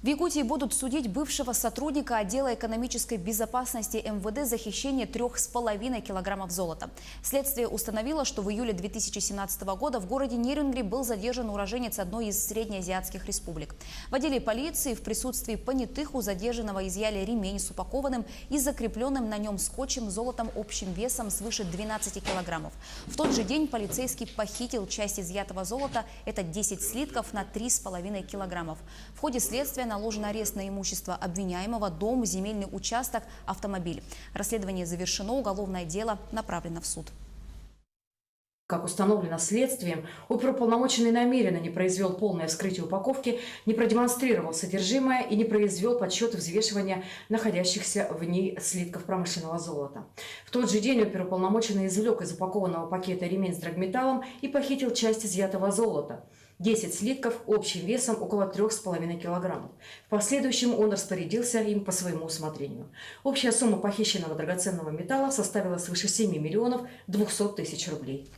В Якутии будут судить бывшего сотрудника отдела экономической безопасности МВД за хищение 3,5 килограммов золота. Следствие установило, что в июле 2017 года в городе Нерюнгри был задержан уроженец одной из среднеазиатских республик. В отделе полиции в присутствии понятых у задержанного изъяли ремень с упакованным и закрепленным на нем скотчем золотом общим весом свыше 12 килограммов. В тот же день полицейский похитил часть изъятого золота, это 10 слитков на 3,5 килограммов. В ходе следствия наложен арест на имущество обвиняемого, дом, земельный участок, автомобиль. Расследование завершено, уголовное дело направлено в суд. Как установлено следствием, оперуполномоченный намеренно не произвел полное вскрытие упаковки, не продемонстрировал содержимое и не произвел подсчет взвешивания находящихся в ней слитков промышленного золота. В тот же день оперуполномоченный извлек из упакованного пакета ремень с драгметаллом и похитил часть изъятого золота. 10 слитков общим весом около 3,5 килограммов. В последующем он распорядился им по своему усмотрению. Общая сумма похищенного драгоценного металла составила свыше 7 миллионов 200 тысяч рублей.